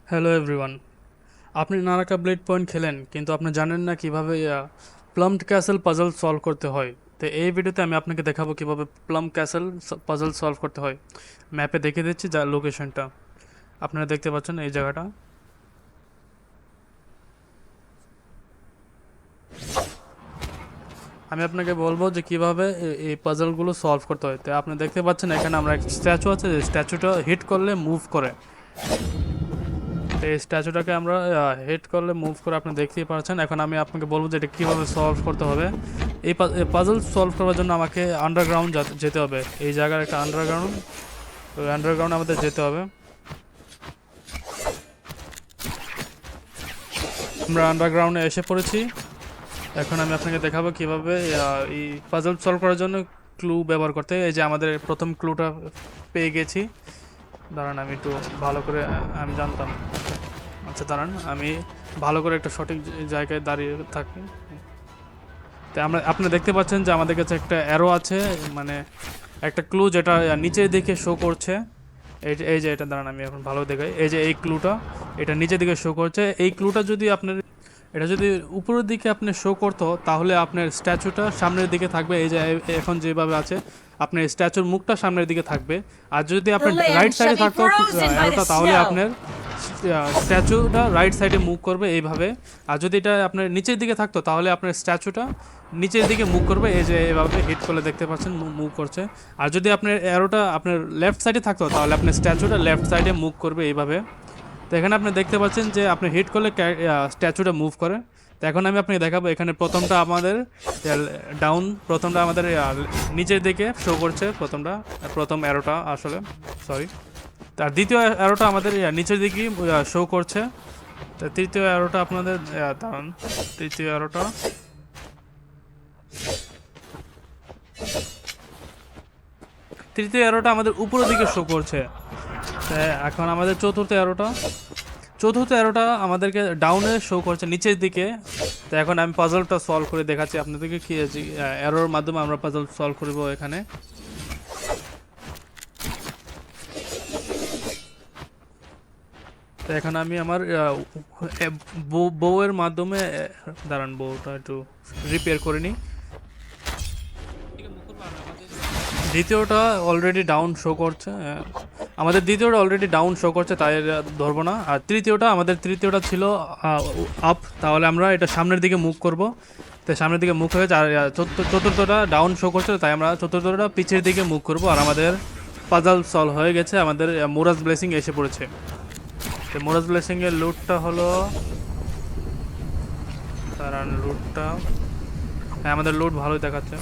Hello everyone. আপনি নারাকা blade point খেলেন কিন্তু আপনি জানেন না কিভাবে প্লাম ক্যাসেল পাজল সলভ করতে হয়। তো এই ভিডিওতে আমি আপনাকে দেখাবো কিভাবে প্লাম ক্যাসেল পাজল সলভ করতে হয়। ম্যাপে দেখে দিচ্ছি যা লোকেশনটা আপনারা দেখতে পাচ্ছেন এই জায়গাটা। আমি আপনাকে বলবো যে কিভাবে এই পাজলগুলো সলভ করতে হয়। তো আপনি দেখতে পাচ্ছেন এখানে আমরা একটা স্ট্যাচু আছে, যে স্ট্যাচুটা হিট করলে মুভ করে। তো এই স্ট্যাচুটাকে আমরা হিট করলে মুভ করে আপনি দেখতেই পাচ্ছেন। এখন আমি আপনাকে বলবো যে এটা কীভাবে সলভ করতে হবে। এই পাজল সলভ করার জন্য আমাকে আন্ডারগ্রাউন্ড যেতে হবে। এই জায়গার একটা আন্ডারগ্রাউন্ড, ওই আন্ডারগ্রাউন্ড আমাদের যেতে হবে। আমরা আন্ডারগ্রাউন্ডে এসে পড়েছি। এখন আমি আপনাকে দেখাবো কীভাবে এই পাজল সলভ করার জন্য ক্লু ব্যবহার করতে হয়। এই যে আমাদের প্রথম ক্লুটা পেয়ে গেছি। দাঁড়ান আমি একটু ভালো করে, আমি জানতাম। আচ্ছা দাঁড়ান, আমি ভালো করে একটা সঠিক জায়গায় দাঁড়িয়ে থাকি। তো আপনি দেখতে পাচ্ছেন যে আমাদের কাছে একটা অ্যারো আছে, মানে একটা ক্লু যেটা নিচের দিকে শো করছে। এই যে এটা, দাঁড়ান আমি এখন ভালো দেখাই। এই যে এই ক্লুটা, এটা নিচের দিকে শো করছে। এই ক্লুটা যদি আপনার, এটা যদি উপরের দিকে আপনি শো করতো তাহলে আপনার স্ট্যাচুটা সামনের দিকে থাকবে। এই যে এখন যেভাবে আছে আপনার স্ট্যাচুর মুখটা সামনের দিকে থাকবে। আর যদি The আপনার land রাইট shall সাইডে be থাকতো frozen by the অ্যারোটা, তাহলে snow. আপনার স্ট্যাচুটা রাইট সাইডে মুভ করবে এইভাবে। আর যদি এটা আপনার নিচের দিকে থাকতো তাহলে আপনার স্ট্যাচুটা নিচের দিকে মুভ করবে। এই যে এভাবে হিট করলে দেখতে পাচ্ছেন মুভ করছে। আর যদি আপনার অ্যারোটা আপনার লেফট সাইডে থাকতো তাহলে আপনার স্ট্যাচুটা লেফট সাইডে মুভ করবে এইভাবে। তো এখানে আপনি দেখতে পাচ্ছেন যে আপনি হিট করলে স্ট্যাচুটা মুভ করে। তো এখন আমি আপনাকে দেখাবো। এখানে প্রথমটা আমাদের ডাউন, প্রথমটা আমাদের নিচের দিকে শো করছে, প্রথম অ্যারোটা আসলে, সরি। তার দ্বিতীয় অ্যারোটা আমাদের নিচের দিকে শো করছে। তো তৃতীয় অ্যারোটা আপনাদের দাঁড়ান, তৃতীয় অ্যারোটা, তৃতীয় অ্যারোটা আমাদের উপরের দিকে শো করছে। তো এখন আমাদের চতুর্থ অ্যারোটা আমাদেরকে ডাউনে শো করছে নিচের দিকে। তো এখন আমি পাজলটা সলভ করে দেখাচ্ছি আপনাদেরকে কি অ্যারোর মাধ্যমে আমরা পাজল সলভ করব এখানে। তো এখন আমি আমার বউয়ের মাধ্যমে, দাঁড়ান বউটা একটু রিপেয়ার করে নিই। দ্বিতীয়টা অলরেডি ডাউন শো করছে, আমাদের দ্বিতীয়টা অলরেডি ডাউন শো করছে, তাই ধরবো না। আর তৃতীয়টা ছিল আপ, তাহলে আমরা এটা সামনের দিকে মুভ করব। তো সামনের দিকে মুভ হয়েছে। আর চতুর্থটা ডাউন শো করছে, তাই আমরা চতুর্থটা পিছের দিকে মুভ করব। আর আমাদের পাজল সলভ হয়ে গেছে, আমাদের মোরাজ ব্লেসিং এসে পড়েছে। তো মোরাজ ব্লেসিংয়ের লুটটা হলো, কারণ লুটটা, হ্যাঁ আমাদের লুট ভালোই দেখাচ্ছে।